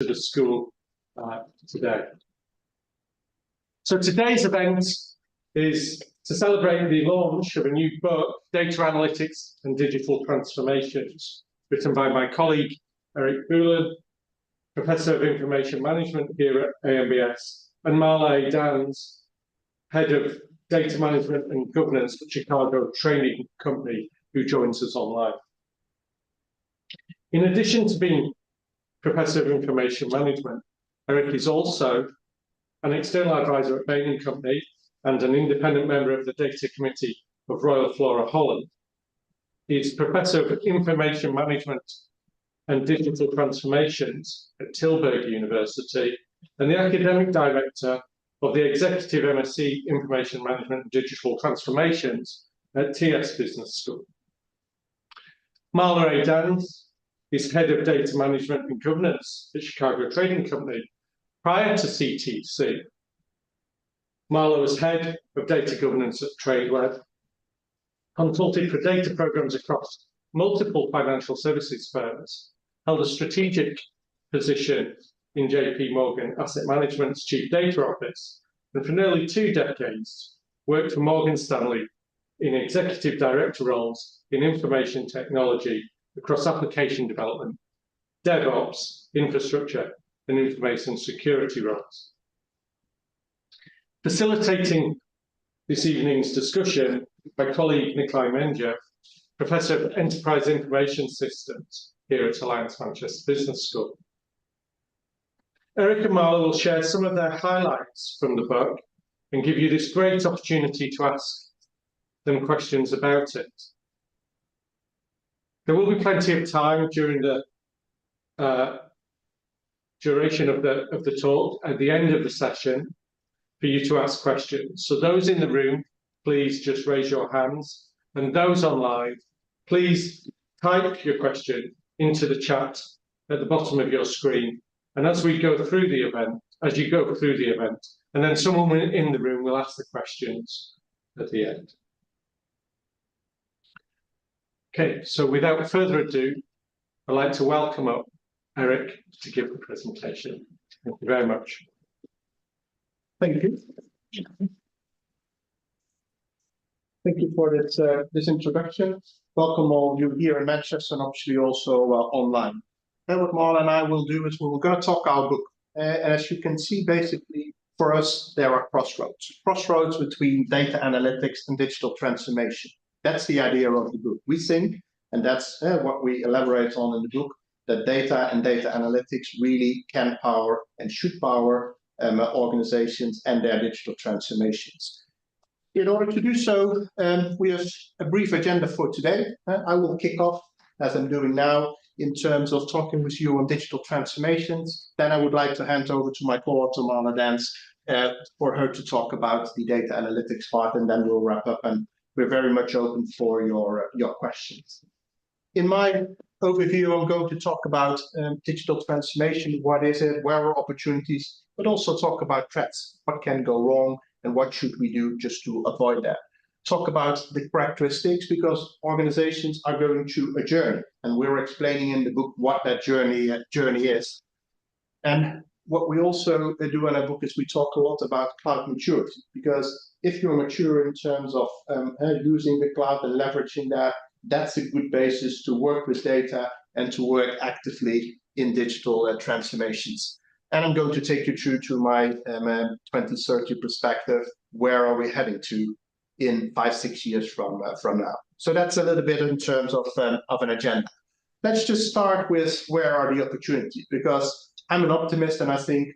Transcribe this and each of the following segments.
to the school today. So today's event is to celebrate the launch of a new book, Data Analytics and Digital Transformations, written by my colleague, Erik Beulen, Professor of Information Management here at AMBS, and Marla A, Head of Data Management and Governance at Chicago Training Company, who joins us online. In addition to being Professor of Information Management, Erik is also an external advisor at Bain & Company and an independent member of the Data Committee of Royal Flora Holland. He is Professor of Information Management and Digital Transformations at Tilburg University and the Academic Director of the Executive MSc Information Management and Digital Transformations at TS Business School. Marla A is Head of Data Management and Governance at Chicago Trading Company. Prior to CTC, Marla was Head of Data Governance at TradeWeb, consulted for data programs across multiple financial services firms, held a strategic position in JP Morgan Asset Management's Chief Data Office, and for nearly 2 decades worked for Morgan Stanley in executive director roles in information technology across application development, DevOps, infrastructure, and information security roles. Facilitating this evening's discussion, my colleague Nikolai Menja, Professor of Enterprise Information Systems here at Alliance Manchester Business School. Erik and Marla will share some of their highlights from the book and give you this great opportunity to ask them questions about it. There will be plenty of time during the duration of the talk at the end of the session for you to ask questions. So those in the room, please just raise your hands, and those online, please type your question into the chat at the bottom of your screen. And as we go through the event, and then someone in the room will ask the questions at the end. Okay, so without further ado, I'd like to welcome up Erik to give the presentation. Thank you very much. Thank you. Thank you for this introduction. Welcome all of you here in Manchester and obviously also online. And what Marla and I will do is we're going to talk our book. As you can see, basically, for us, there are crossroads between data analytics and digital transformation. That's the idea of the book. We think, and that's what we elaborate on in the book, that data and data analytics really can power and should power organizations and their digital transformations. In order to do so, we have a brief agenda for today. I will kick off, as I'm doing now, in terms of talking with you on digital transformations. Then I would like to hand over to my co-author, Marla A, for her to talk about the data analytics part, and then we'll wrap up, and we're very much open for your questions. In my overview, I'm going to talk about digital transformation. What is it? Where are opportunities? But also talk about threats. What can go wrong? And what should we do just to avoid that? Talk about the characteristics, because organizations are going through a journey, and we're explaining in the book what that journey is. And what we also do in our book is we talk a lot about cloud maturity, because if you're mature in terms of using the cloud and leveraging that, that's a good basis to work with data and to work actively in digital transformations. And I'm going to take you through to my 2030 perspective. Where are we heading to in 5-6 years from now? So that's a little bit in terms of an agenda. Let's just start with where are the opportunities, because I'm an optimist and I think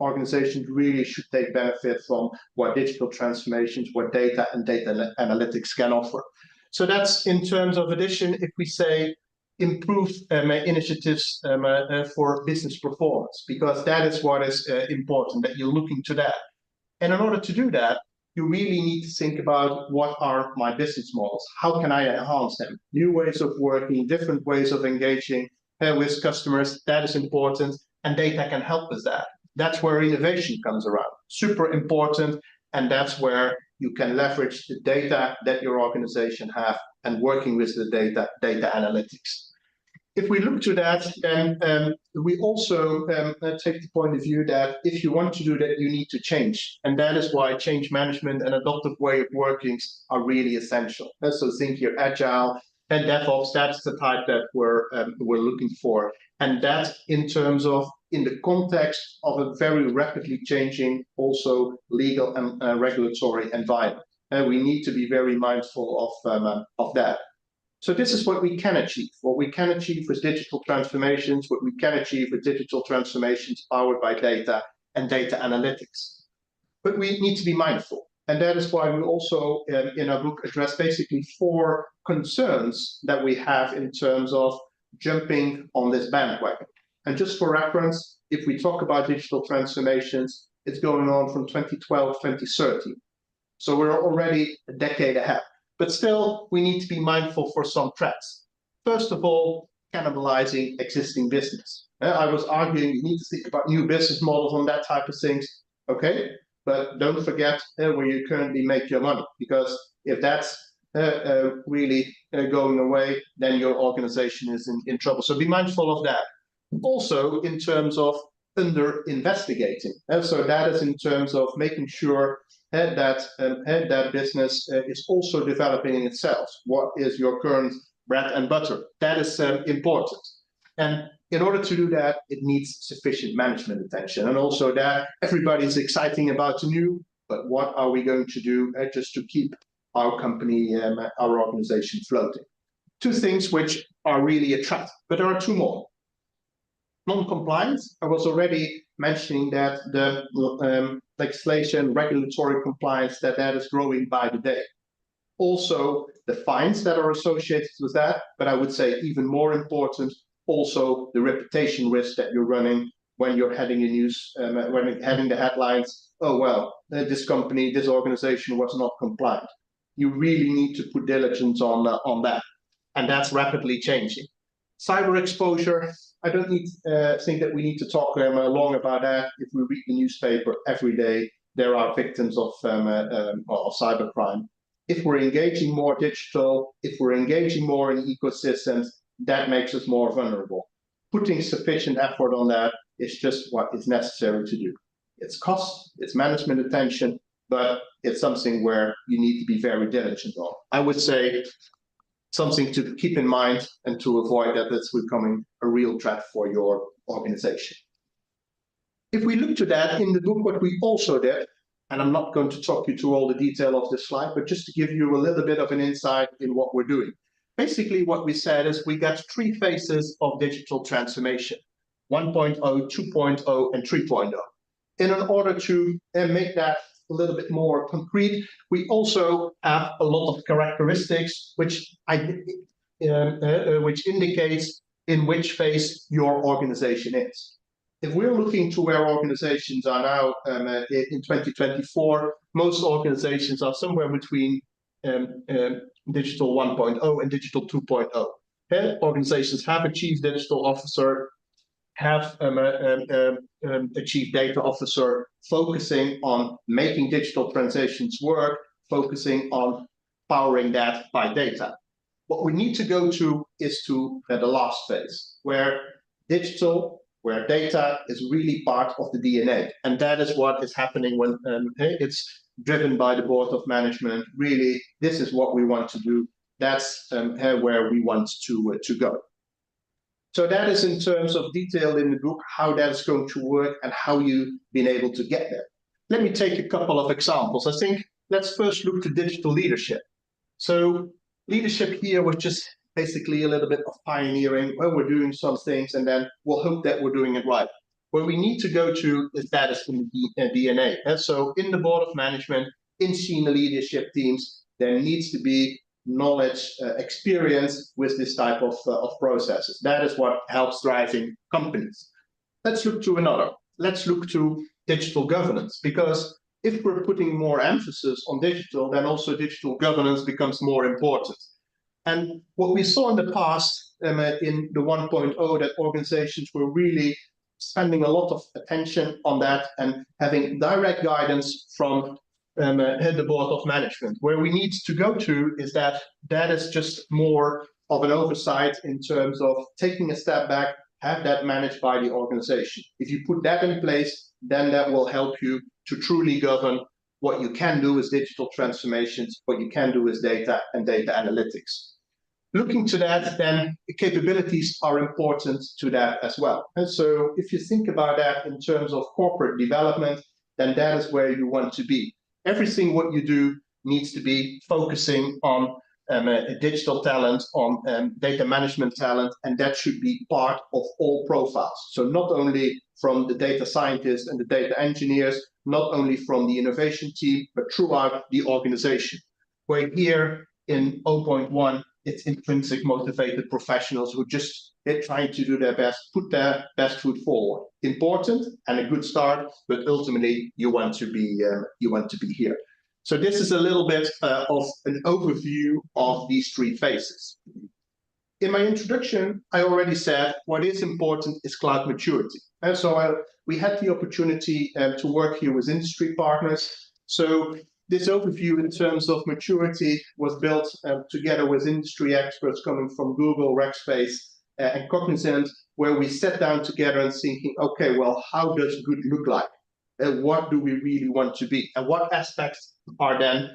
organizations really should take benefit from what digital transformations, what data and data analytics can offer. So that's in terms of addition, if we say improve initiatives for business performance, because that is what is important, that you're looking to that. And in order to do that, you really need to think about what are my business models? How can I enhance them? New ways of working, different ways of engaging with customers, that is important, and data can help with that. That's where innovation comes around, super important, and that's where you can leverage the data that your organization have and working with the data analytics. If we look to that, then we also take the point of view that if you want to do that, you need to change. And that is why change management and adaptive way of working are really essential. So think here agile and DevOps, that's the type that we're looking for. And that in terms of in the context of a very rapidly changing also legal and regulatory environment. We need to be very mindful of that. So this is what we can achieve. What we can achieve with digital transformations, what we can achieve with digital transformations powered by data and data analytics. But we need to be mindful. And that is why we also, in our book, address basically 4 concerns that we have in terms of jumping on this bandwagon. And just for reference, if we talk about digital transformations, it's going on from 2012, 2013. So we're already a decade ahead. But still, we need to be mindful for some threats. First of all, cannibalizing existing business. I was arguing you need to think about new business models and that type of things. Okay, but don't forget where you currently make your money, because if that's really going away, then your organization is in trouble. So be mindful of that. Also, in terms of under-investigating. So that is in terms of making sure that business is also developing itself. What is your current bread and butter? That is important. And in order to do that, it needs sufficient management attention. And also that everybody's exciting about the new, but what are we going to do just to keep our company, our organization floating? 2 things which are really attractive, but there are 2 more. Non-compliance, I was already mentioning that the legislation, regulatory compliance, that is growing by the day. Also, the fines that are associated with that, but I would say even more important, also the reputation risk that you're running when you're heading a news, when having the headlines, oh, well, this company, this organization was not compliant. You really need to put diligence on that. And that's rapidly changing. Cyber exposure, I don't think that we need to talk long about that. If we read the newspaper every day, there are victims of cybercrime. If we're engaging more digital, if we're engaging more in ecosystems, that makes us more vulnerable. Putting sufficient effort on that is just what is necessary to do. It's cost, it's management attention, but it's something where you need to be very diligent on. I would say something to keep in mind and to avoid that it's becoming a real threat for your organization. If we look to that in the book, what we also did, and I'm not going to talk you through all the detail of this slide, but just to give you a little bit of an insight in what we're doing. Basically, what we said is we got 3 phases of digital transformation, 1.0, 2.0, and 3.0. And in order to make that a little bit more concrete, we also have a lot of characteristics which indicates in which phase your organization is. If we're looking to where organizations are now in 2024, most organizations are somewhere between digital 1.0 and digital 2.0. Organizations have a chief digital officer, have a chief data officer focusing on making digital transitions work, focusing on powering that by data. What we need to go to is to the last phase, where data is really part of the DNA. And that is what is happening when it's driven by the board of management. Really, this is what we want to do. That's where we want to go. So that is in terms of detail in the book, how that is going to work and how you've been able to get there. Let me take a couple of examples. I think let's first look to digital leadership. So leadership here was just basically a little bit of pioneering, where we're doing some things and then we'll hope that we're doing it right. Where we need to go to is that is in the DNA. And so in the board of management, in senior leadership teams, there needs to be knowledge, experience with this type of processes. That is what helps driving companies. Let's look to another. Let's look to digital governance, because if we're putting more emphasis on digital, then also digital governance becomes more important. And what we saw in the past in the 1.0, that organizations were really spending a lot of attention on that and having direct guidance from the board of management. Where we need to go to is that is just more of an oversight in terms of taking a step back, have that managed by the organization. If you put that in place, then that will help you to truly govern what you can do with digital transformations, what you can do with data and data analytics. Looking to that, then capabilities are important to that as well. And so if you think about that in terms of corporate development, then that is where you want to be. Everything what you do needs to be focusing on digital talent, on data management talent, and that should be part of all profiles. So not only from the data scientists and the data engineers, not only from the innovation team, but throughout the organization. Where here in 0.1, it's intrinsic motivated professionals who they're trying to do their best, put their best foot forward. Important and a good start, but ultimately you want to be here. So this is a little bit of an overview of these three phases. In my introduction, I already said what is important is cloud maturity. And so we had the opportunity to work here with industry partners. So this overview in terms of maturity was built together with industry experts coming from Google, Rackspace, and Cognizant, where we sat down together and thinking, okay, well, how does good look like? What do we really want to be? And what aspects are then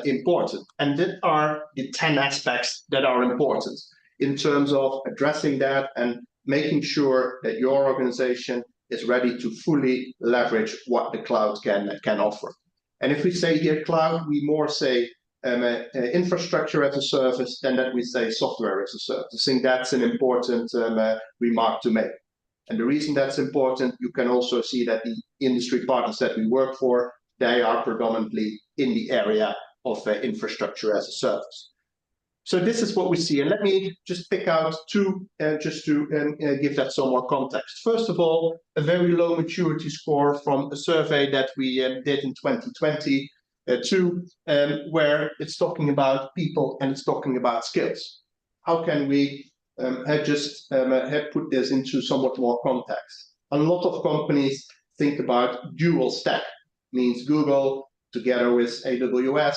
important? And that are the 10 aspects that are important in terms of addressing that and making sure that your organization is ready to fully leverage what the cloud can offer. And if we say here cloud, we more say infrastructure as a service than that we say software as a service. I think that's an important remark to make. And the reason that's important, you can also see that the industry partners that we work for, they are predominantly in the area of infrastructure as a service. So this is what we see. And let me just pick out two, just to give that some more context. First of all, a very low maturity score from a survey that we did in 2020, where it's talking about people and it's talking about skills. How can we put this into somewhat more context? A lot of companies think about dual stack, means Google together with AWS,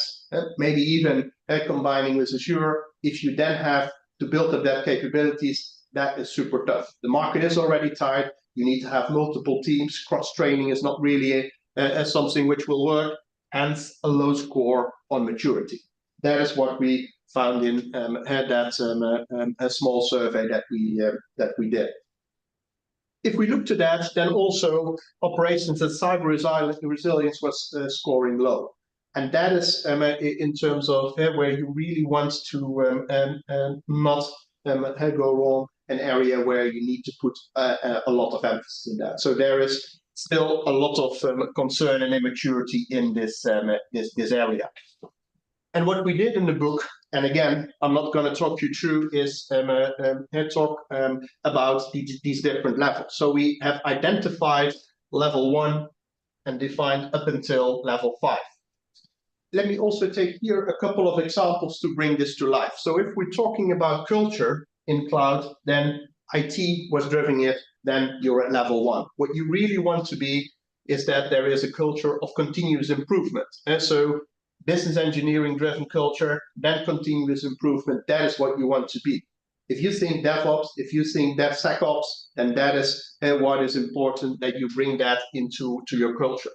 maybe even combining with Azure. If you then have to build up that capabilities, that is super tough. The market is already tight. You need to have multiple teams. Cross-training is not really something which will work, hence a low score on maturity. That is what we found in a small survey that we did. If we look to that, then also operations and cyber resilience was scoring low. And that is in terms of where you really want to not go wrong, an area where you need to put a lot of emphasis in that. So there is still a lot of concern and immaturity in this area. And what we did in the book, and again, I'm not going to talk you through, is talk about these different levels. So we have identified level 1 and defined up until level 5. Let me also take here a couple of examples to bring this to life. So if we're talking about culture in cloud, then IT was driving it, then you're at level 1. What you really want to be is that there is a culture of continuous improvement. And so business engineering driven culture, then continuous improvement, that is what you want to be. If you think DevOps, if you think DevSecOps, then that is what is important, that you bring that into your culture.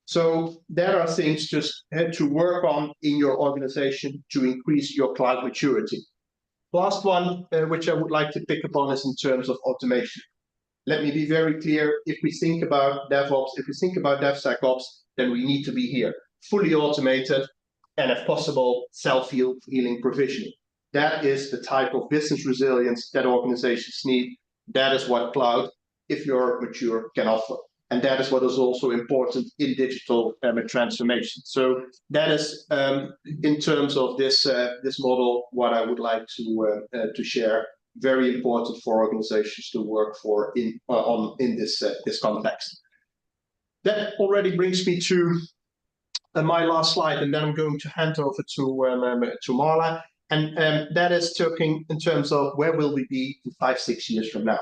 So there are things just to work on in your organization to increase your cloud maturity. Last one, which I would like to pick up on, is in terms of automation. Let me be very clear, if we think about DevOps, if we think about DevSecOps, then we need to be here. Fully automated, and if possible, self-healing provisioning. That is the type of business resilience that organizations need. That is what cloud, if you're mature, can offer. And that is what is also important in digital transformation. So that is, in terms of this model, what I would like to share. Very important for organizations to work for in this context. That already brings me to my last slide, and then I'm going to hand over to Marla. And that is talking in terms of where will we be in 5-6 years from now.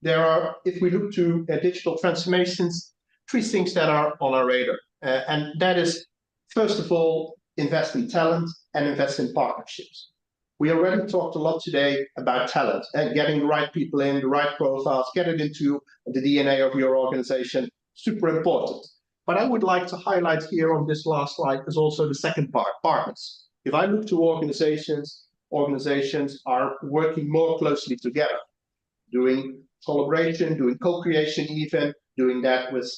There are, if we look to digital transformations, 3 things that are on our radar. And that is, first of all, invest in talent and invest in partnerships. We already talked a lot today about talent and getting the right people in, the right profiles, get it into the DNA of your organization, super important. But I would like to highlight here on this last slide is also the second part, partners. If I look to organizations, organizations are working more closely together, doing collaboration, doing co-creation even, doing that with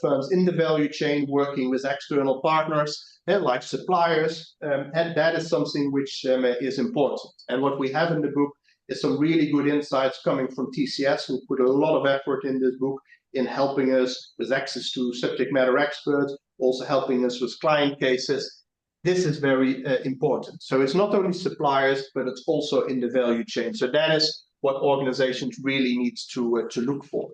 firms in the value chain, working with external partners like suppliers, and that is something which is important. And what we have in the book is some really good insights coming from TCS, who put a lot of effort in this book in helping us with access to subject matter experts, also helping us with client cases. This is very important. So it's not only suppliers, but it's also in the value chain. So that is what organizations really need to look for.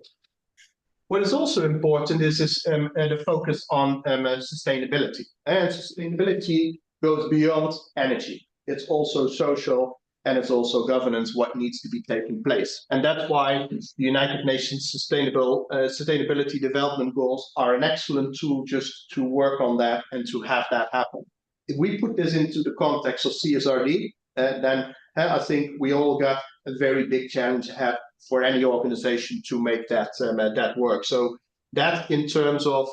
What is also important is the focus on sustainability. And sustainability goes beyond energy. It's also social, and it's also governance, what needs to be taking place. And that's why the United Nations Sustainability Development Goals are an excellent tool just to work on that and to have that happen. If we put this into the context of CSRD, then I think we all got a very big challenge ahead for any organization to make that that work. So that, in terms of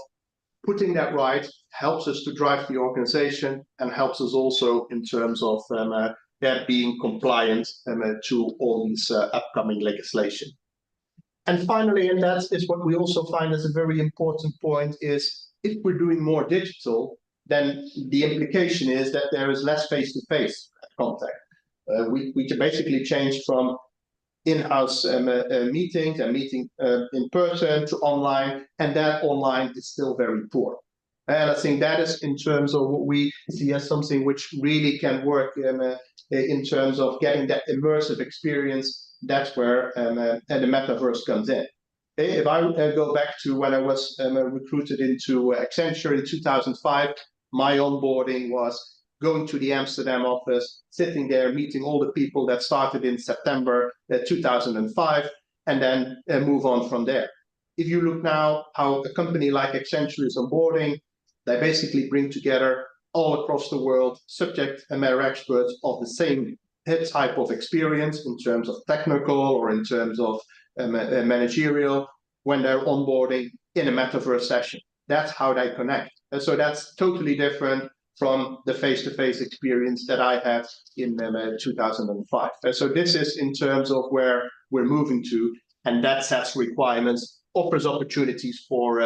putting that right, helps us to drive the organization and helps us also in terms of that being compliant to all these upcoming legislation. And finally, and that is what we also find as a very important point, is if we're doing more digital, then the implication is that there is less face-to-face contact. We can basically change from in-house meetings and meeting in person to online, and that online is still very poor. And I think that is in terms of what we see as something which really can work in terms of getting that immersive experience. That's where the metaverse comes in. If I go back to when I was recruited into Accenture in 2005, my onboarding was going to the Amsterdam office, sitting there, meeting all the people that started in September 2005, and then move on from there. If you look now how a company like Accenture is onboarding, they basically bring together all across the world subject matter experts of the same type of experience in terms of technical or in terms of managerial when they're onboarding in a metaverse session. That's how they connect. And so that's totally different from the face-to-face experience that I had in 2005. And so this is in terms of where we're moving to, and that sets requirements, offers opportunities for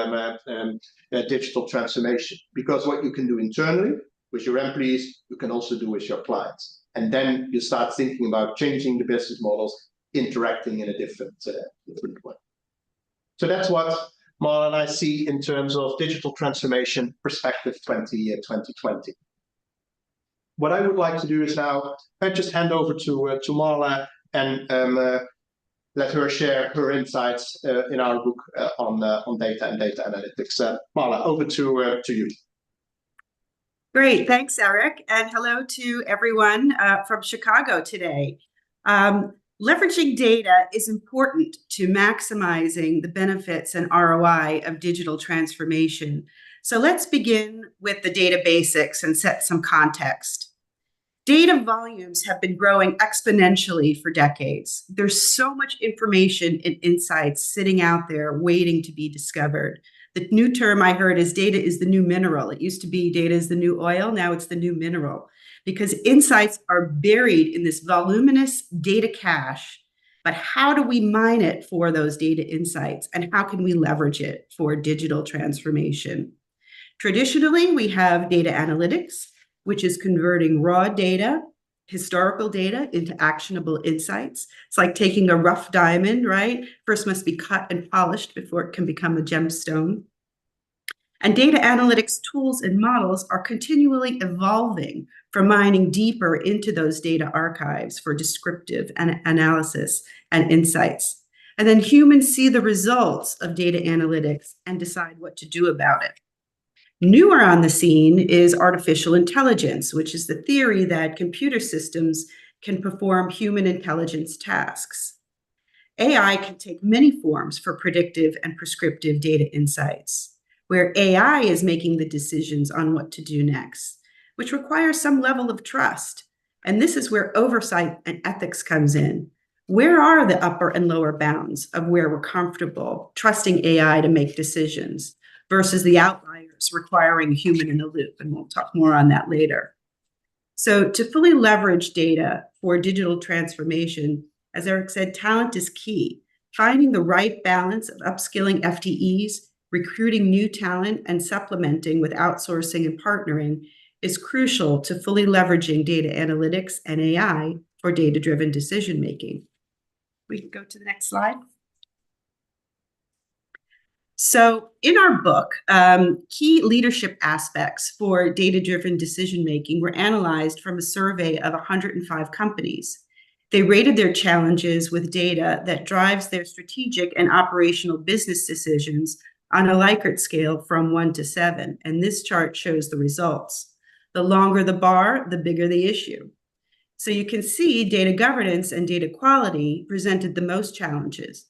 digital transformation. Because what you can do internally with your employees, you can also do with your clients. And then you start thinking about changing the business models, interacting in a different way. So that's what Marla and I see in terms of digital transformation perspective 2020. What I would like to do is now just hand over to Marla and let her share her insights in our book on data and data analytics. Marla, over to you. Great, thanks, Erik, and hello to everyone from Chicago today. Leveraging data is important to maximizing the benefits and ROI of digital transformation. So let's begin with the data basics and set some context. Data volumes have been growing exponentially for decades. There's so much information and insights sitting out there waiting to be discovered. The new term I heard is data is the new mineral. It used to be data is the new oil. Now it's the new mineral, because insights are buried in this voluminous data cache. But how do we mine it for those data insights? And how can we leverage it for digital transformation? Traditionally, we have data analytics, which is converting raw data, historical data, into actionable insights. It's like taking a rough diamond, right? First must be cut and polished before it can become a gemstone. And data analytics tools and models are continually evolving from mining deeper into those data archives for descriptive analysis and insights. And then humans see the results of data analytics and decide what to do about it. Newer on the scene is artificial intelligence, which is the theory that computer systems can perform human intelligence tasks. AI can take many forms for predictive and prescriptive data insights, where AI is making the decisions on what to do next, which requires some level of trust. And this is where oversight and ethics comes in. Where are the upper and lower bounds of where we're comfortable trusting AI to make decisions versus the outliers requiring a human in the loop? And we'll talk more on that later. So to fully leverage data for digital transformation, as Erik said, talent is key. Finding the right balance of upskilling FTEs, recruiting new talent, and supplementing with outsourcing and partnering is crucial to fully leveraging data analytics and AI for data-driven decision-making. We can go to the next slide. So in our book, key leadership aspects for data-driven decision-making were analyzed from a survey of 105 companies. They rated their challenges with data that drives their strategic and operational business decisions on a Likert scale from 1 to 7, and this chart shows the results. The longer the bar, the bigger the issue. So you can see data governance and data quality presented the most challenges.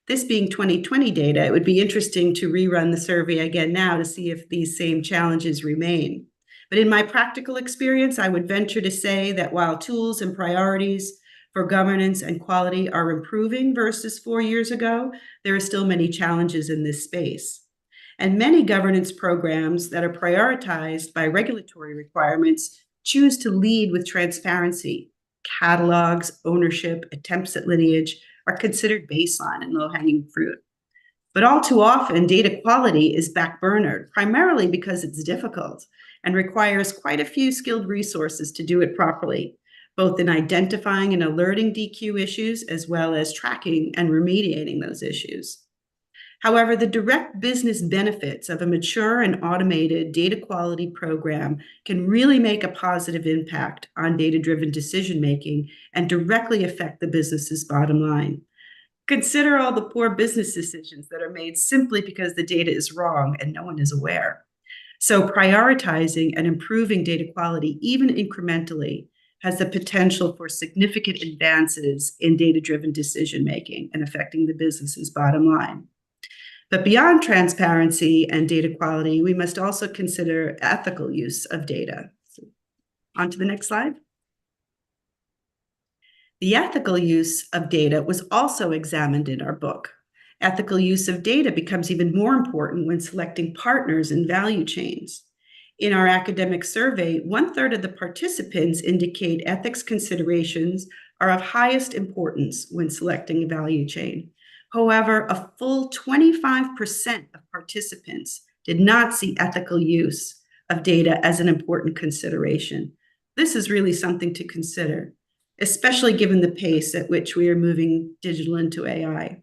This being 2020 data, it would be interesting to rerun the survey again now to see if these same challenges remain. But in my practical experience, I would venture to say that while tools and priorities for governance and quality are improving versus 4 years ago, there are still many challenges in this space. And many governance programs that are prioritized by regulatory requirements choose to lead with transparency. Catalogs, ownership, attempts at lineage are considered baseline and low-hanging fruit. But all too often, data quality is backburnered, primarily because it's difficult and requires quite a few skilled resources to do it properly, both in identifying and alerting DQ issues, as well as tracking and remediating those issues. However, the direct business benefits of a mature and automated data quality program can really make a positive impact on data-driven decision-making and directly affect the business's bottom line. Consider all the poor business decisions that are made simply because the data is wrong and no one is aware. So prioritizing and improving data quality, even incrementally, has the potential for significant advances in data-driven decision-making and affecting the business's bottom line. But beyond transparency and data quality, we must also consider ethical use of data. On to the next slide. The ethical use of data was also examined in our book. Ethical use of data becomes even more important when selecting partners in value chains. In our academic survey, 1/3 of the participants indicate ethics considerations are of highest importance when selecting a value chain. However, a full 25% of participants did not see ethical use of data as an important consideration. This is really something to consider, especially given the pace at which we are moving digital into AI.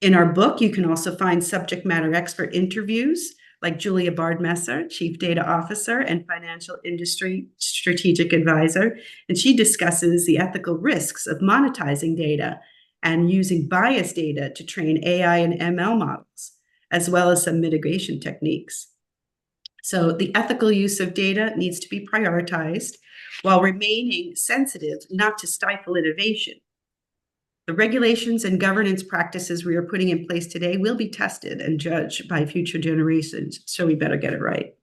In our book, you can also find subject matter expert interviews like Julia Bardmesser, Chief Data Officer and Financial Industry Strategic Advisor, and she discusses the ethical risks of monetizing data and using biased data to train AI and ML models, as well as some mitigation techniques. So the ethical use of data needs to be prioritized while remaining sensitive not to stifle innovation. The regulations and governance practices we are putting in place today will be tested and judged by future generations, so we better get it right.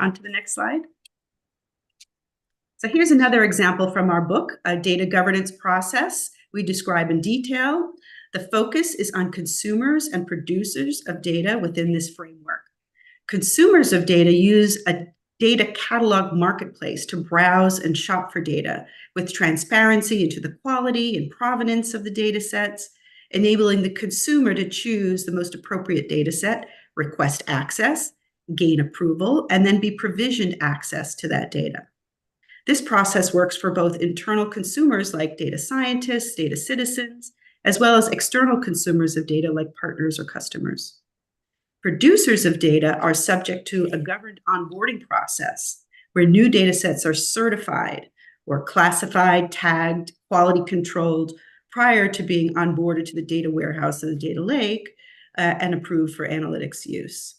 On to the next slide. So here's another example from our book, a data governance process we describe in detail. The focus is on consumers and producers of data within this framework. Consumers of data use a data catalog marketplace to browse and shop for data with transparency into the quality and provenance of the data sets, enabling the consumer to choose the most appropriate data set, request access, gain approval, and then be provisioned access to that data. This process works for both internal consumers like data scientists, data citizens, as well as external consumers of data like partners or customers. Producers of data are subject to a governed onboarding process where new data sets are certified or classified, tagged, quality controlled prior to being onboarded to the data warehouse of the data lake and approved for analytics use.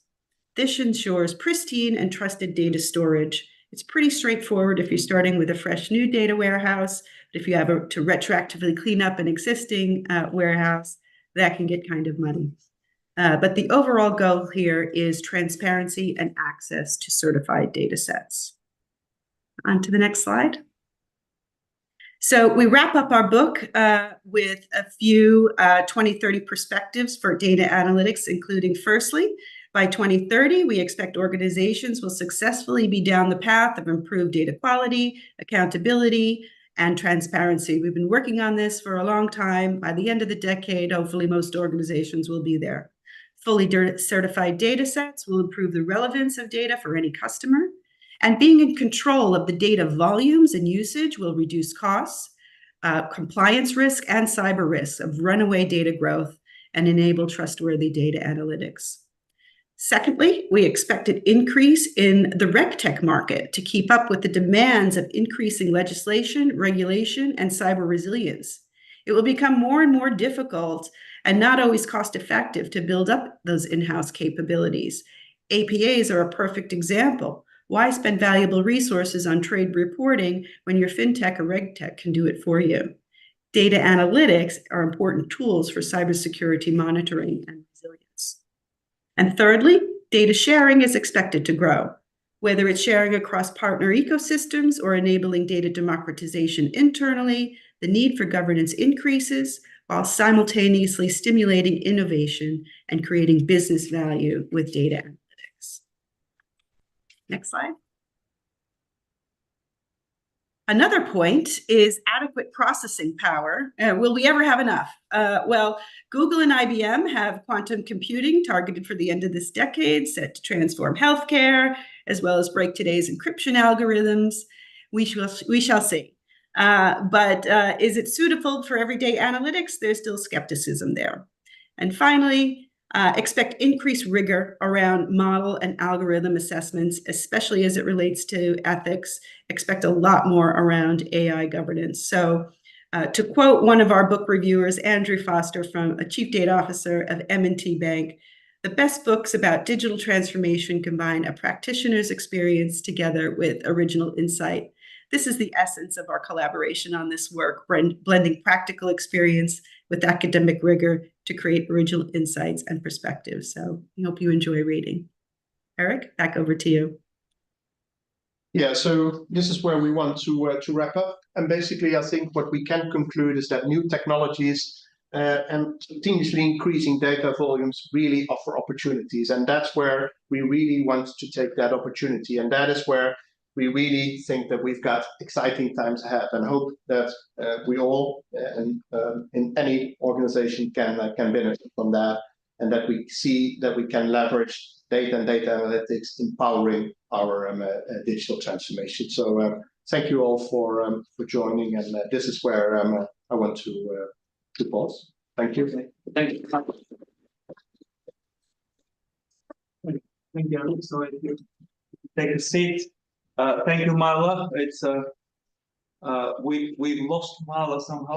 This ensures pristine and trusted data storage. It's pretty straightforward if you're starting with a fresh new data warehouse, but if you have to retroactively clean up an existing warehouse, that can get kind of muddy. But the overall goal here is transparency and access to certified data sets. On to the next slide. So we wrap up our book with a few 2030 perspectives for data analytics, including firstly, by 2030, we expect organizations will successfully be down the path of improved data quality, accountability, and transparency. We've been working on this for a long time. By the end of the decade, hopefully most organizations will be there. Fully certified data sets will improve the relevance of data for any customer. And being in control of the data volumes and usage will reduce costs, compliance risk, and cyber risks of runaway data growth and enable trustworthy data analytics. Secondly, we expect an increase in the RegTech market to keep up with the demands of increasing legislation, regulation, and cyber resilience. It will become more and more difficult and not always cost-effective to build up those in-house capabilities. APAs are a perfect example. Why spend valuable resources on trade reporting when your fintech or RegTech can do it for you? Data analytics are important tools for cybersecurity monitoring and resilience. And thirdly, data sharing is expected to grow. Whether it's sharing across partner ecosystems or enabling data democratization internally, the need for governance increases while simultaneously stimulating innovation and creating business value with data analytics. Next slide. Another point is adequate processing power. Will we ever have enough? Well, Google and IBM have quantum computing targeted for the end of this decade, set to transform healthcare, as well as break today's encryption algorithms. We shall see. But is it suitable for everyday analytics? There's still skepticism there. And finally, expect increased rigor around model and algorithm assessments, especially as it relates to ethics. Expect a lot more around AI governance. So to quote one of our book reviewers, Andrew Foster, from a chief data officer of M&T Bank, the best books about digital transformation combine a practitioner's experience together with original insight. This is the essence of our collaboration on this work, blending practical experience with academic rigor to create original insights and perspectives. So I hope you enjoy reading. Erik, back over to you. Yeah, so this is where we want to wrap up. And basically, I think what we can conclude is that new technologies and continuously increasing data volumes really offer opportunities. And that's where we really want to take that opportunity. And that is where we really think that we've got exciting times ahead, and hope that we all in any organization can benefit from that, and that we see that we can leverage data and data analytics empowering our digital transformation. So thank you all for joining, and this is where I want to pause. Thank you. Thank you. Thank you. So if you take a seat. Thank you, Marla. It's we lost Marla somehow.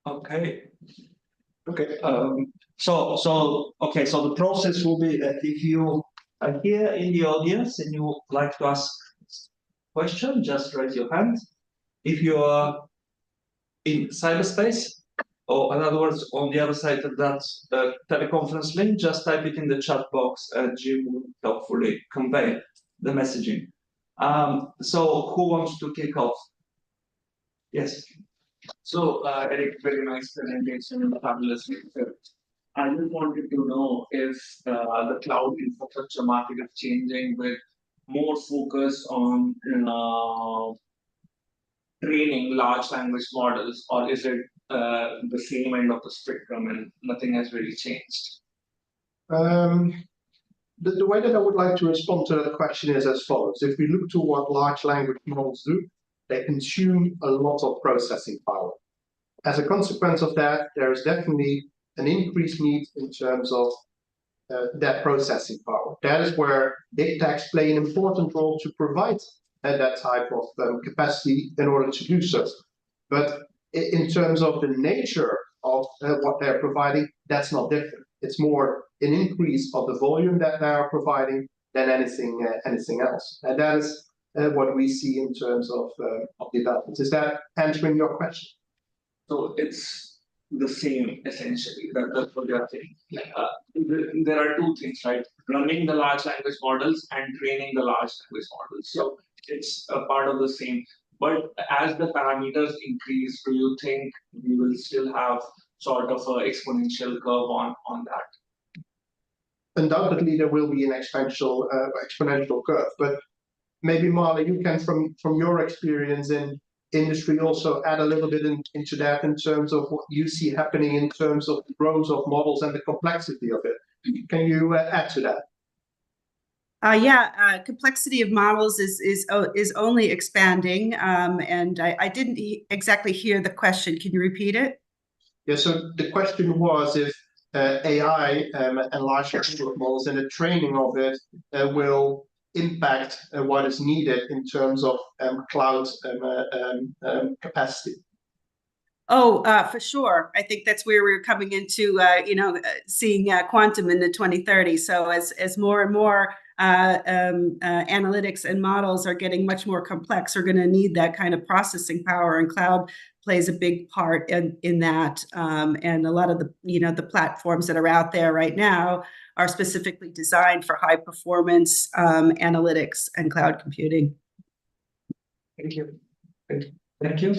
Okay. Okay. So the process will be that if you are here in the audience and you would like to ask a question, just raise your hand. If you are in cyberspace, or in other words, on the other side of that teleconference link, just type it in the chat box and Jim will helpfully convey the messaging. So who wants to kick off? Yes. So, Erik, very nice presentation and fabulous research. I just wanted to know if the cloud infrastructure market is changing with more focus on training large language models, or is it the same end of the spectrum and nothing has really changed? The way that I would like to respond to that question is as follows. If we look to what large language models do, they consume a lot of processing power. As a consequence of that, there is definitely an increased need in terms of that processing power. That is where big techs play an important role to provide that type of capacity in order to do so. But in terms of the nature of what they're providing, that's not different. It's more an increase of the volume that they are providing than anything else. And that is what we see in terms of development. Is that answering your question? So it's the same essentially. That's what you're saying. There are two things, right? Running the large language models and training the large language models. So it's a part of the same. But as the parameters increase, do you think we will still have sort of an exponential curve on that? Undoubtedly, there will be an exponential curve, but maybe Marla, you can, from your experience in industry, also add a little bit into that in terms of what you see happening in terms of the growth of models and the complexity of it. Can you add to that? Complexity of models is only expanding, and I didn't exactly hear the question. Can you repeat it? Yeah, so the question was if AI and large language models and the training of it will impact what is needed in terms of cloud capacity. Oh, for sure. I think that's where we're coming into, seeing quantum in the 2030s. So as more and more analytics and models are getting much more complex, we're going to need that kind of processing power, and cloud plays a big part in that. And a lot of the platforms that are out there right now are specifically designed for high performance analytics and cloud computing. Thank you. Thank you.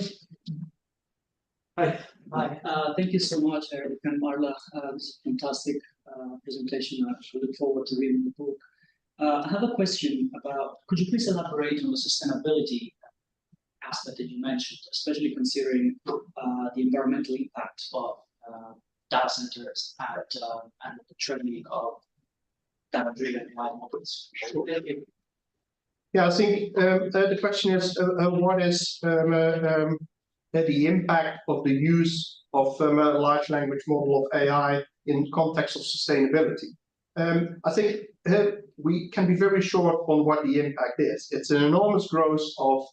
Hi. Hi. Thank you so much, Erik and Marla. This is a fantastic presentation. I look forward to reading the book. I have a question about, could you please elaborate on the sustainability aspect that you mentioned, especially considering the environmental impact of data centers and the training of data-driven AI models? Yeah, I think the question is what is the impact of the use of a large language model of AI in context of sustainability. I think we can be very short on what the impact is. It's an enormous growth of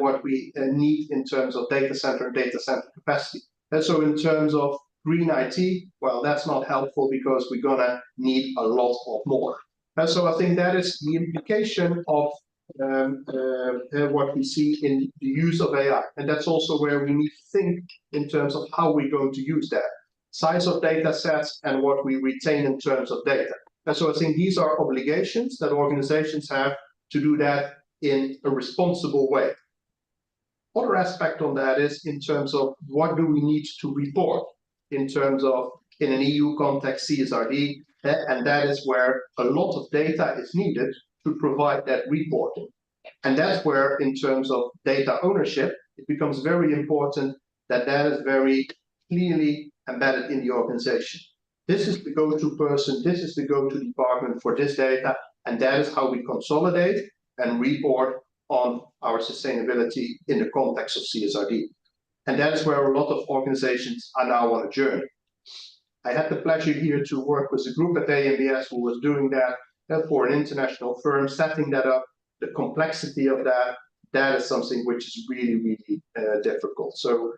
what we need in terms of data center and data center capacity. And so in terms of green IT, well, that's not helpful because we're gonna need a lot of more. And so I think that is the implication of what we see in the use of AI. And that's also where we need to think in terms of how we're going to use that. Size of data sets and what we retain in terms of data. And so I think these are obligations that organizations have to do that in a responsible way. Other aspect on that is in terms of what do we need to report in terms of, in an EU context, CSRD, and that is where a lot of data is needed to provide that reporting. And that's where, in terms of data ownership, it becomes very important that that is very clearly embedded in the organization. This is the go-to person, this is the go-to department for this data, and that is how we consolidate and report on our sustainability in the context of CSRD. And that is where a lot of organizations are now on a journey. I had the pleasure here to work with a group at AMBS who was doing that for an international firm, setting that up. The complexity of that is something which is really, really difficult. So,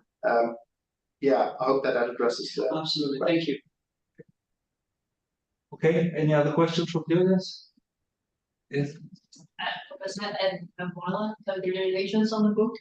yeah, I hope that addresses that. Absolutely, thank you. Okay, any other questions from the audience? Yes. Professor and Marla, congratulations on the book.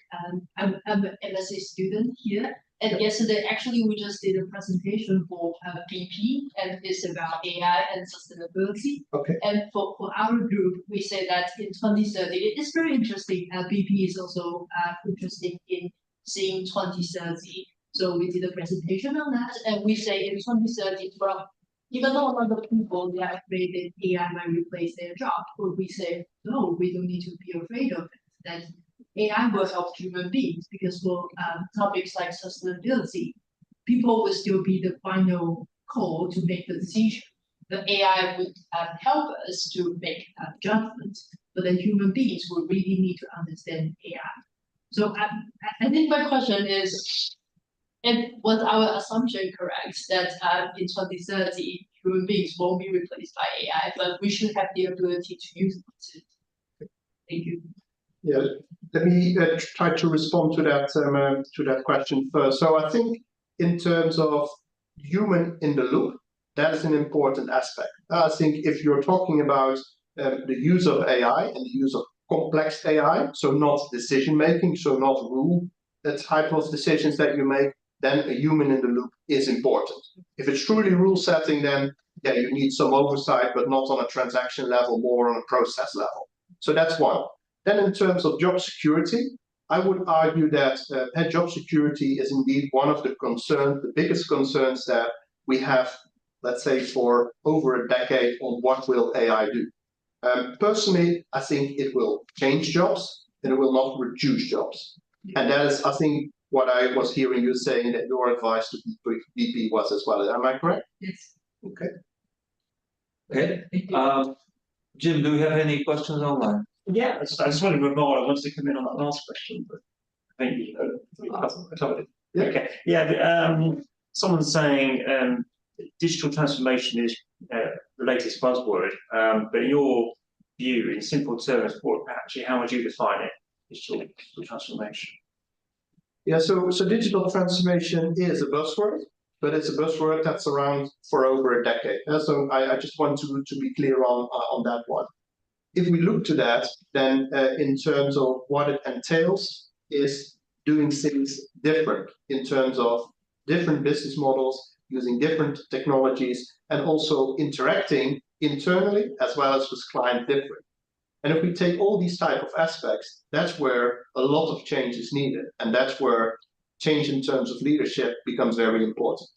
I'm an MSc student here. And yesterday, actually, we just did a presentation for BP, and it's about AI and sustainability. Okay. And for our group, we say that in 2030, it's very interesting. BP is also interested in seeing 2030. So we did a presentation on that, and we say in 2030, well, even though a lot of people, they are afraid that AI might replace their job, but we say, no, we don't need to be afraid of it. That AI will help human beings, because for topics like sustainability, people will still be the final call to make the decision. The AI would help us to make judgments, but the human beings will really need to understand AI. So I think my question is, and was our assumption correct that in 2030 human beings won't be replaced by AI, but we should have the ability to use it? Thank you. Yeah, let me try to respond to that question first. So I think in terms of human in the loop, that is an important aspect. I think if you're talking about the use of AI and the use of complex AI, so not decision making, so not rule the type of decisions that you make, then a human in the loop is important. If it's truly rule setting, then yeah, you need some oversight, but not on a transaction level, more on a process level. So that's one. Then in terms of job security, I would argue that job security is indeed one of the concerns, the biggest concerns that we have, let's say, for over a decade on what will AI do. Personally, I think it will change jobs and it will not reduce jobs. And that is, I think, what I was hearing you saying that your advice to VP was as well. Am I correct? Yes. Okay. Okay. Jim, do we have any questions online? Yeah, I just wanted to remember, I wanted to come in on that last question, but thank you. Yeah. Okay, yeah, someone's saying digital transformation is the latest buzzword, but in your view, in simple terms, how would you define it, digital transformation? Yeah, so digital transformation is a buzzword, but it's a buzzword that's around for over a decade. So I just want to be clear on that one. If we look to that, then in terms of what it entails is doing things different in terms of different business models, using different technologies, and also interacting internally as well as with client different. And if we take all these type of aspects, that's where a lot of change is needed. And that's where change in terms of leadership becomes very important.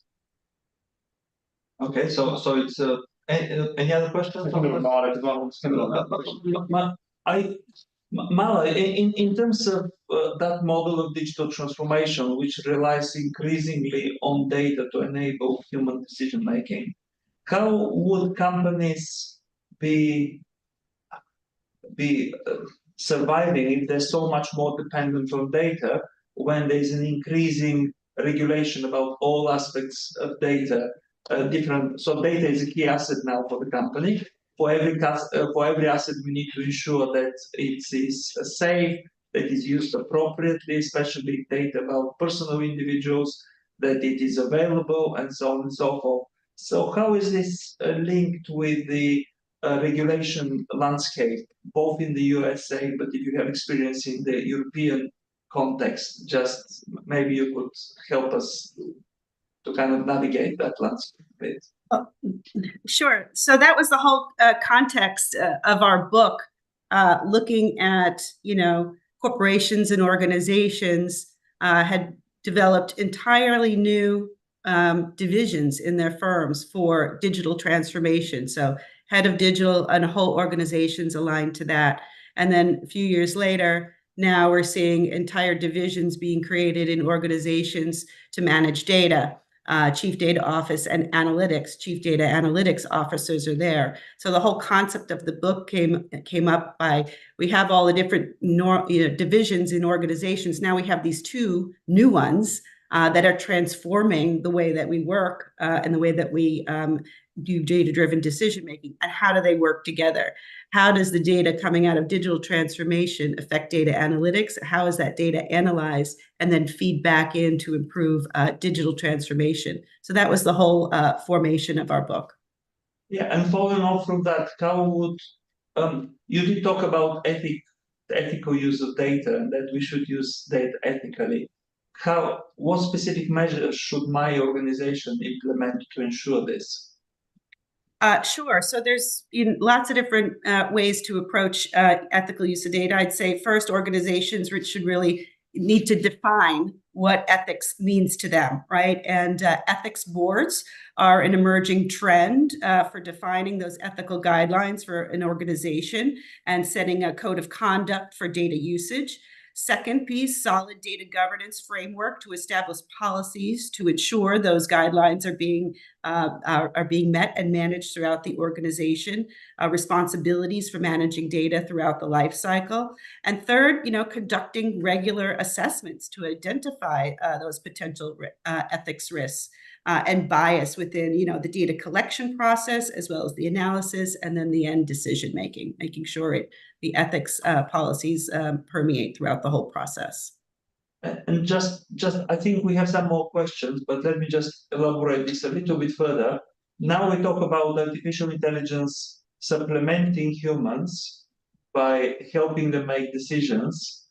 Okay, so it's any other questions? Marla, in terms of that model of digital transformation, which relies increasingly on data to enable human decision making, how would companies be surviving if they're so much more dependent on data when there's an increasing regulation about all aspects of data? So data is a key asset now for the company. For every asset, we need to ensure that it is safe, that it is used appropriately, especially data about personal individuals, that it is available, and so on and so forth. So how is this linked with the regulation landscape, both in the USA, but if you have experience in the European context, just maybe you could help us to kind of navigate that landscape a bit. Sure. So that was the whole context of our book, looking at, corporations and organizations had developed entirely new divisions in their firms for digital transformation. So head of digital and whole organizations aligned to that. And then a few years later, now we're seeing entire divisions being created in organizations to manage data. Chief Data Office and Analytics, Chief Data Analytics officers are there. So the whole concept of the book came up by, we have all the different divisions in organizations. Now we have these two new ones that are transforming the way that we work and the way that we do data-driven decision-making. And how do they work together? How does the data coming out of digital transformation affect data analytics? How is that data analyzed and then feed back in to improve digital transformation? So that was the whole formation of our book. Yeah, and following on from that, how would you did talk about the ethical use of data and that we should use data ethically. What specific measures should my organization implement to ensure this? Sure. So there's lots of different ways to approach ethical use of data. I'd say first, organizations should really need to define what ethics means to them, right? And ethics boards are an emerging trend for defining those ethical guidelines for an organization and setting a code of conduct for data usage. Second piece, solid data governance framework to establish policies to ensure those guidelines are being met and managed throughout the organization. Responsibilities for managing data throughout the life cycle. And third, conducting regular assessments to identify those potential ethics risks and bias within, the data collection process, as well as the analysis, and then the end decision making sure the ethics policies permeate throughout the whole process. And just, I think we have some more questions, but let me just elaborate this a little bit further. Now we talk about artificial intelligence supplementing humans by helping them make decisions.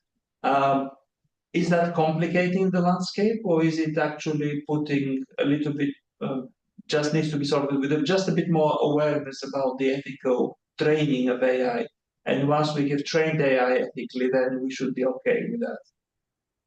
Is that complicating the landscape, or is it actually putting a little bit, just needs to be sorted with just a bit more awareness about the ethical training of AI And once we give trained AI ethically, then we should be okay with that.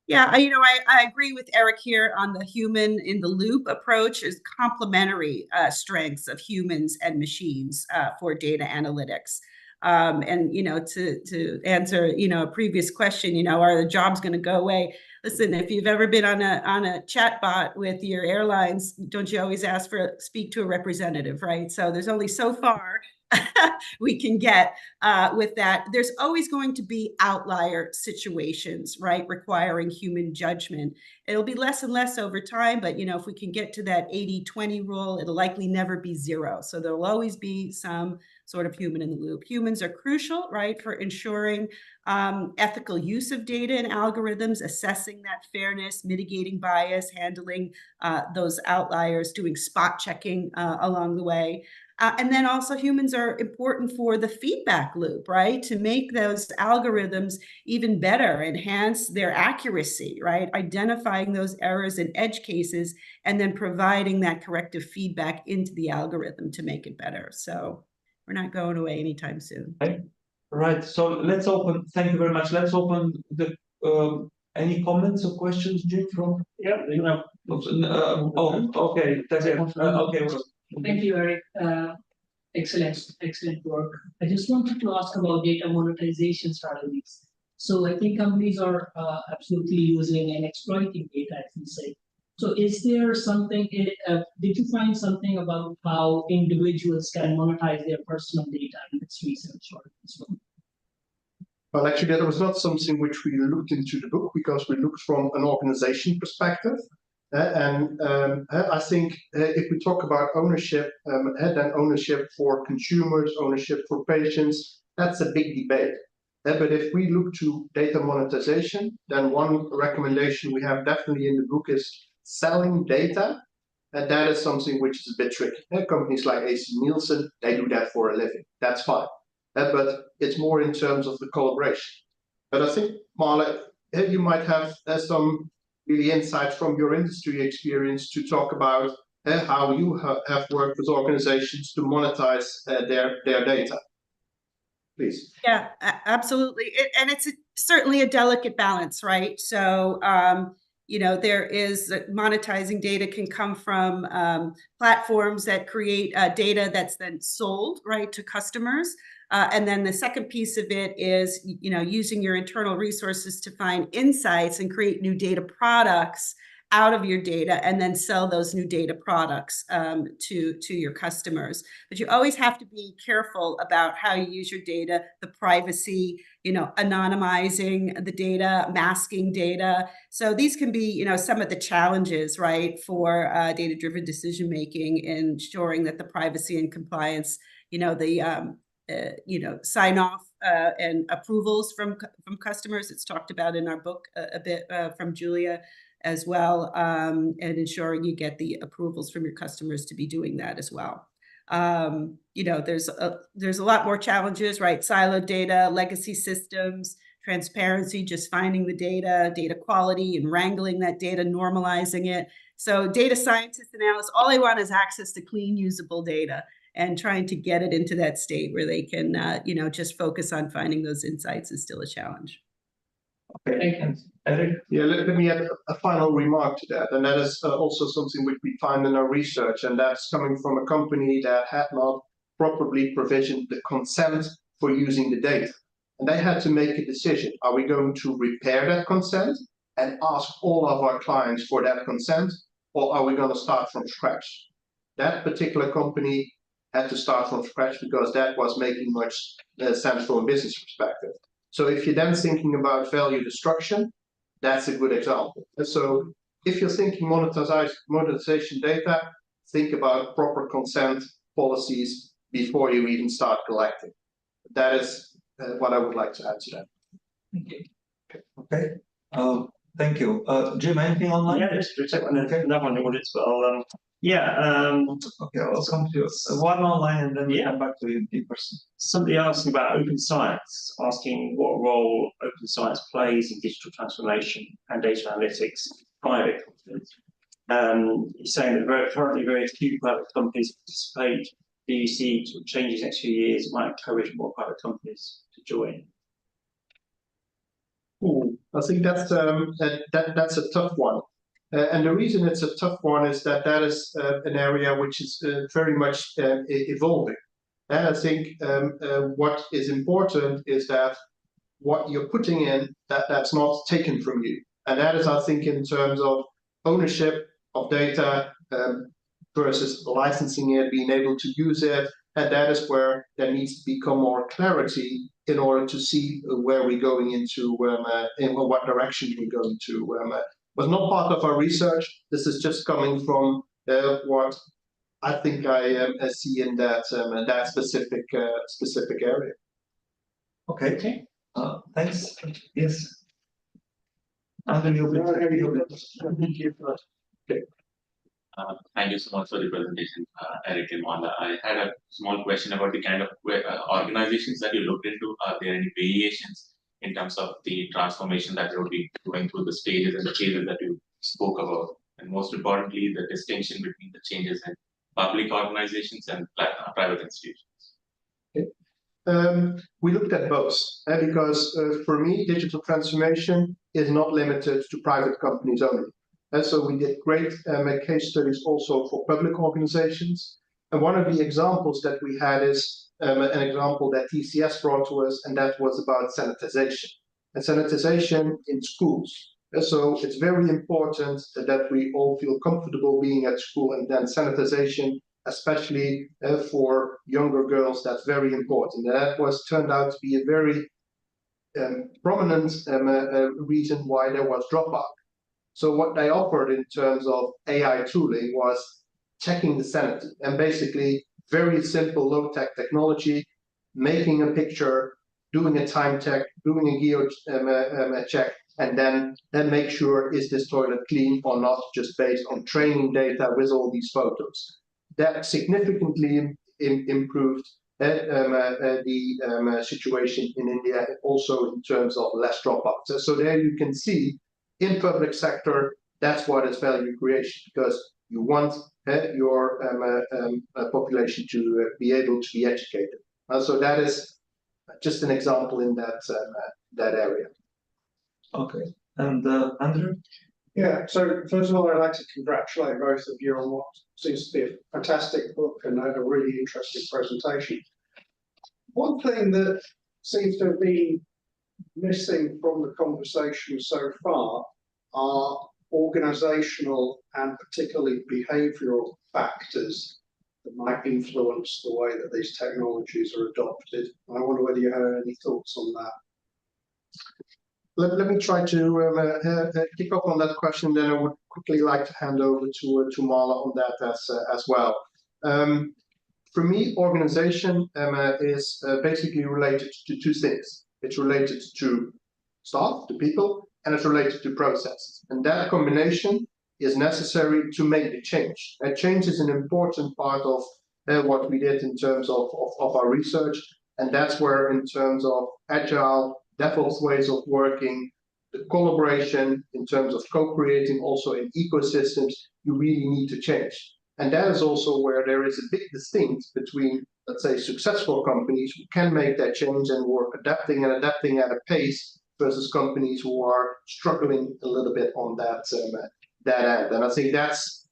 Yeah, I agree with Erik here on the human in the loop approach is complementary strengths of humans and machines for data analytics. And to answer a previous question, are the jobs going to go away? Listen, if you've ever been on a chat bot with your airlines, don't you always ask for speak to a representative, right? So there's only so far we can get with that. There's always going to be outlier situations, right, requiring human judgment. It'll be less and less over time, but if we can get to that 80-20 rule, it'll likely never be zero. So there'll always be some sort of human in the loop. Humans are crucial, right, for ensuring ethical use of data and algorithms, assessing that fairness, mitigating bias, handling those outliers, doing spot checking along the way. And then also humans are important for the feedback loop, right? To make those algorithms even better, enhance their accuracy, right? Identifying those errors and edge cases, and then providing that corrective feedback into the algorithm to make it better. So we're not going away anytime soon. Right. So let's open. Thank you very much. Let's open the any comments or questions, Jim? From okay. That's it. Okay. Thank you, Erik. Excellent work. I just wanted to ask about data monetization strategies. So I think companies are absolutely using and exploiting data, as we say. So is there something, did you find something about how individuals can monetize their personal data in this research or this one? Well, actually, that was not something which we looked into the book because we looked from an organization perspective. I think if we talk about ownership, then ownership for consumers, ownership for patients, that's a big debate. But if we look to data monetization, then one recommendation we have definitely in the book is selling data. And that is something which is a bit tricky. Companies like AC Nielsen, they do that for a living. That's fine. But it's more in terms of the collaboration. But I think, Marla, you might have some really insights from your industry experience to talk about how you have worked with organizations to monetize their data. Please. Yeah, absolutely. And it's certainly a delicate balance, right? So, there is monetizing data can come from platforms that create data that's then sold, right, to customers. And then the second piece of it is, using your internal resources to find insights and create new data products out of your data and then sell those new data products to your customers. But you always have to be careful about how you use your data, the privacy, anonymizing the data, masking data. So these can be, some of the challenges, right, for data-driven decision-making, ensuring that the privacy and compliance, sign off and approvals from customers. It's talked about in our book a bit from Julia as well, and ensuring you get the approvals from your customers to be doing that as well. There's a lot more challenges, right? Siloed data, legacy systems, transparency, just finding the data quality and wrangling that data, normalizing it. So data scientists and analysts, all they want is access to clean, usable data, and trying to get it into that state where they can, just focus on finding those insights is still a challenge. Okay, and Erik? Yeah, let me add a final remark to that. And that is also something which we find in our research. And that's coming from a company that had not properly provisioned the consent for using the data. And they had to make a decision. Are we going to repair that consent and ask all of our clients for that consent? Or are we going to start from scratch? That particular company had to start from scratch because that was making much sense from a business perspective. So if you're then thinking about value destruction, that's a good example. And so if you're thinking monetization data, think about proper consent policies before you even start collecting. That is what I would like to add to that. Thank you. Okay. Thank you. Jim, anything online? Yeah, just to check another one in audits, but I'll okay, I'll come to you. One online and then we come back to you in person. Somebody asking about open science, asking what role open science plays in digital transformation and data analytics, private companies. He's saying that currently very few private companies participate. Do you see changes next few years might encourage more private companies to join? I think that's that's a tough one. And the reason it's a tough one is that that is an area which is very much evolving. And I think what is important is that what you're putting in, that's not taken from you. And that is, I think, in terms of ownership of data versus licensing it, being able to use it. And that is where there needs to become more clarity in order to see where we're going into, in what direction we're going to. Was not part of our research. This is just coming from what I think I see in that that specific area. Okay. Thanks. Yes. Anthony, thank you so much for the presentation, Erik and Marla. I had a small question about the kind of organizations that you looked into. Are there any variations in terms of the transformation that will be going through the stages and the phases that you spoke about? And most importantly, the distinction between the changes in public organizations and private institutions. Okay. We looked at both because for me, digital transformation is not limited to private companies only. And so we did great case studies also for public organizations. And one of the examples that we had is an example that TCS brought to us, and that was about sanitization. And sanitization in schools. And so it's very important that we all feel comfortable being at school, and then sanitization, especially for younger girls, that's very important. And that was turned out to be a very prominent reason why there was dropout. So what they offered in terms of AI tooling was checking the sanity, and basically very simple low-tech technology, making a picture, doing a time check, doing a geo check, and then make sure, is this toilet clean or not, just based on training data with all these photos. That significantly improved the situation in India, also in terms of less dropouts. So there you can see, in public sector, that's what is value creation, because you want your population to be able to be educated. So that is just an example in that that area. Okay, and Andrew? Yeah, so first of all, I'd like to congratulate both of you on what seems to be a fantastic book and a really interesting presentation. One thing that seems to have been missing from the conversation so far are organizational and particularly behavioral factors that might influence the way that these technologies are adopted. I wonder whether you had any thoughts on that. Let me try to kick off on that question, then I would quickly like to hand over to Marla on that as well. For me, organization is basically related to two things. It's related to staff, to people, and it's related to processes. And that combination is necessary to make the change. And change is an important part of what we did in terms of our research. And that's where, in terms of agile, DevOps ways of working, the collaboration in terms of co-creating also in ecosystems, you really need to change. And that is also where there is a big distinction between, let's say, successful companies who can make that change and were adapting at a pace versus companies who are struggling a little bit on that end. And I think that's,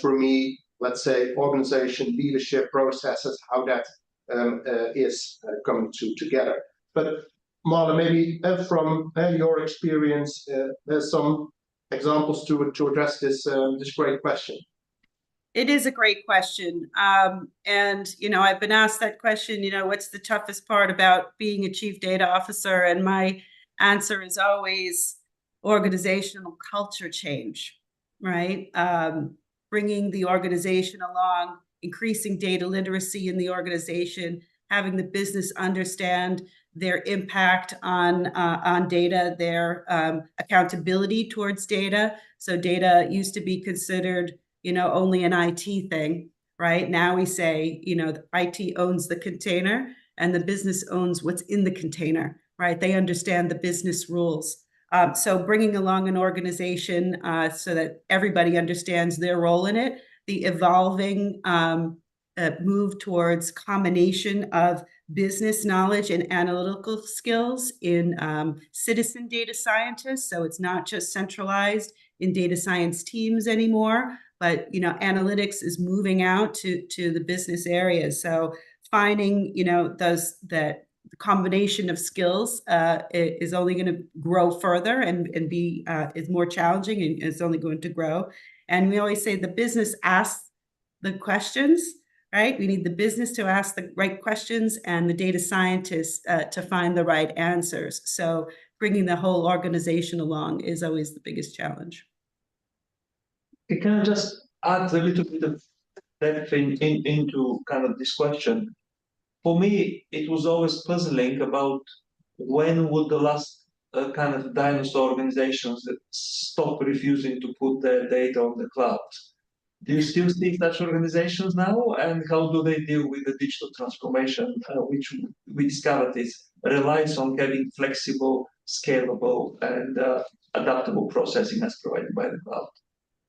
for me, let's say, organization, leadership, processes, how that is coming together. But Marla, maybe from your experience, there's some examples to address this great question. It is a great question. And, I've been asked that question, what's the toughest part about being a chief data officer? And my answer is always organizational culture change, right? Bringing the organization along, increasing data literacy in the organization, having the business understand their impact on data, their accountability towards data. So data used to be considered, only an IT thing, right? Now we say, the IT owns the container and the business owns what's in the container, right? They understand the business rules. So bringing along an organization so that everybody understands their role in it, the evolving move towards combination of business knowledge and analytical skills in citizen data scientists. So it's not just centralized in data science teams anymore, but analytics is moving out to the business areas. So finding that the combination of skills is only going to grow further and be is more challenging, and it's only going to grow. And we always say the business asks the questions, right? We need the business to ask the right questions and the data scientists to find the right answers. So bringing the whole organization along is always the biggest challenge. Can I just add a little bit of depth into kind of this question? For me, it was always puzzling about when would the last kind of dinosaur organizations that stop refusing to put their data on the cloud. Do you still see such organizations now? And how do they deal with the digital transformation, which we discovered is relies on having flexible, scalable, and adaptable processing as provided by the cloud?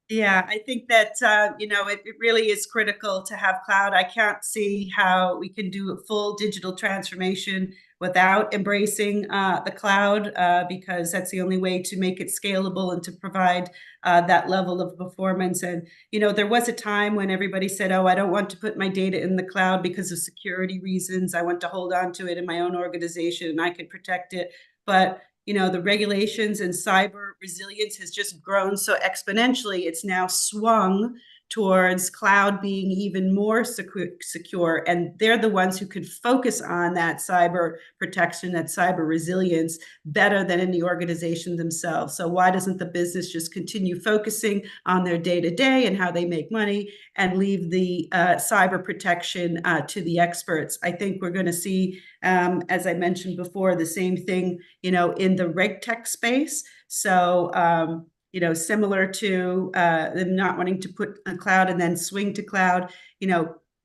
Yeah, I think that, it really is critical to have cloud. I can't see how we can do a full digital transformation without embracing the cloud, because that's the only way to make it scalable and to provide that level of performance. And, there was a time when everybody said, oh, I don't want to put my data in the cloud because of security reasons. I want to hold on to it in my own organization and I can protect it. But the regulations and cyber resilience has just grown so exponentially. It's now swung towards cloud being even more secure. And they're the ones who could focus on that cyber protection, that cyber resilience better than any organization themselves. So why doesn't the business just continue focusing on their day-to-day and how they make money and leave the cyber protection to the experts? I think we're going to see, as I mentioned before, the same thing, in the RegTech space. So, similar to them not wanting to put a cloud and then swing to cloud,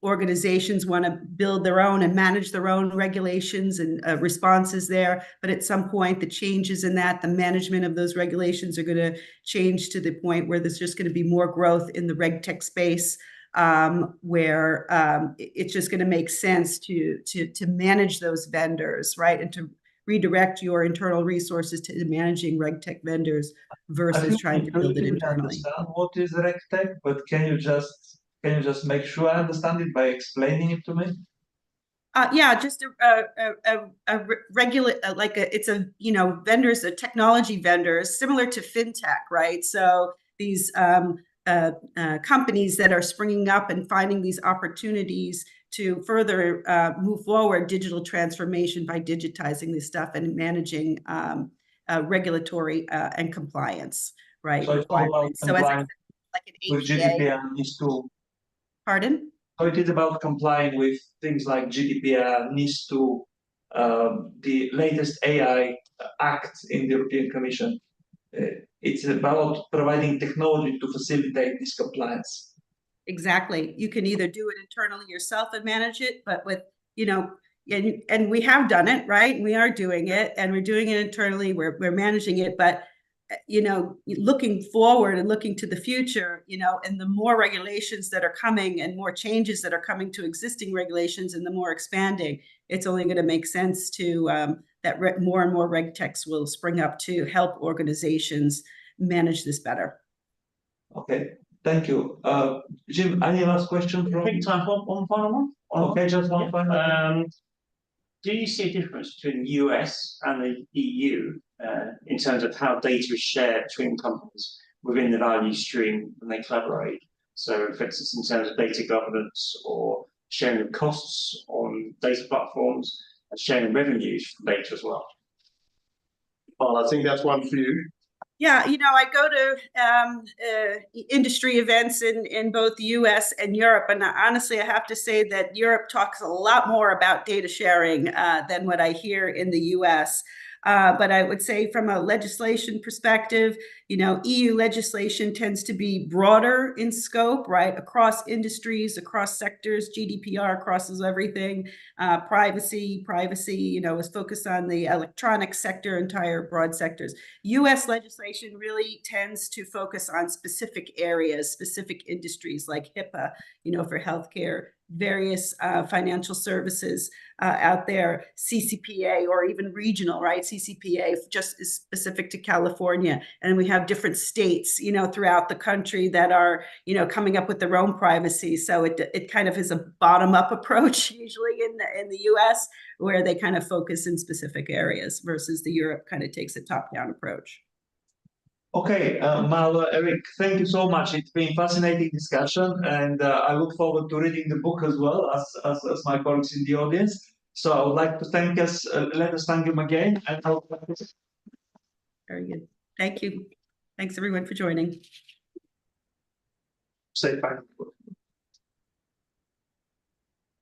organizations want to build their own and manage their own regulations and responses there. But at some point, the changes in that, the management of those regulations are going to change to the point where there's just going to be more growth in the RegTech space, where it's just going to make sense to manage those vendors, right? And to redirect your internal resources to managing RegTech vendors versus trying to build it internally. I understand what is RegTech, but can you just make sure I understand it by explaining it to me? Yeah, just a regular, vendors, technology vendors, similar to fintech, right? So these companies that are springing up and finding these opportunities to further move forward digital transformation by digitizing this stuff and managing regulatory and compliance, right? So it's all about so as I said, like an APA. with GDPR and NIS2. Pardon? So it is about complying with things like GDPR, NIS2, the latest AI Act in the European Commission. It's about providing technology to facilitate this compliance. Exactly. You can either do it internally yourself and manage it, but with, and we have done it, right? We are doing it, and we're doing it internally. We're managing it, but looking forward and looking to the future, and the more regulations that are coming and more changes that are coming to existing regulations and the more expanding, it's only going to make sense to that more and more RegTechs will spring up to help organizations manage this better. Okay, thank you. Jim, any last question? I think time for one final one. Okay, just one final. Do you see a difference between the US and the EU in terms of how data is shared between companies within the value stream when they collaborate? So, for instance, in terms of data governance or sharing of costs on data platforms and sharing revenues from data as well? Well, I think that's one for you. Yeah, I go to industry events in both the US and Europe. And honestly, I have to say that Europe talks a lot more about data sharing than what I hear in the US. But I would say from a legislation perspective, You know, EU legislation tends to be broader in scope, right? Across industries, across sectors, GDPR crosses everything. Privacy, you know, is focused on the electronic sector, entire broad sectors. US legislation really tends to focus on specific areas, specific industries like HIPAA, you know, for healthcare, various financial services out there, CCPA, or even regional, right? CCPA just is specific to California. And we have different states, you know, throughout the country that are, you know, coming up with their own privacy. So it kind of is a bottom-up approach usually in the US, where they kind of focus in specific areas versus the Europe kind of takes a top-down approach. Okay, Marla, Erik, thank you so much. It's been fascinating discussion, and I look forward to reading the book as well as my colleagues in the audience. So I would like to let us thank you again. And very good. Thank you. Thanks everyone for joining. Say bye.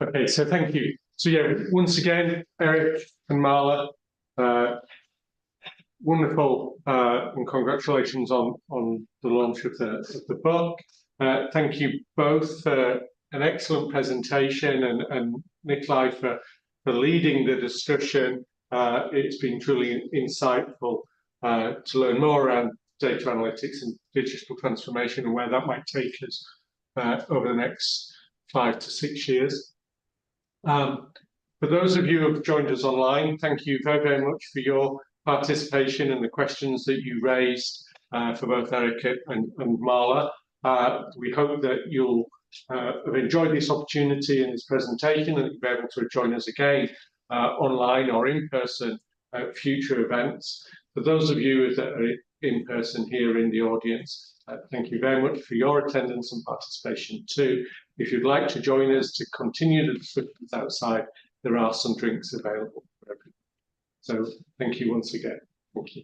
Okay, so thank you. So yeah, once again, Erik and Marla, wonderful, and congratulations on the launch of the book. Thank you both for an excellent presentation, and Nikolai for leading the discussion. It's been truly insightful to learn more around data analytics and digital transformation and where that might take us over the next 5 to 6 years. For those of you who have joined us online, thank you very, very much for your participation and the questions that you raised for both Erik and Marla. We hope that you'll have enjoyed this opportunity and this presentation, and you'll be able to join us again online or in person at future events. For those of you that are in person here in the audience, thank you very much for your attendance and participation too. If you'd like to join us to continue the discussions outside, there are some drinks available for everyone. So thank you once again. Thank you.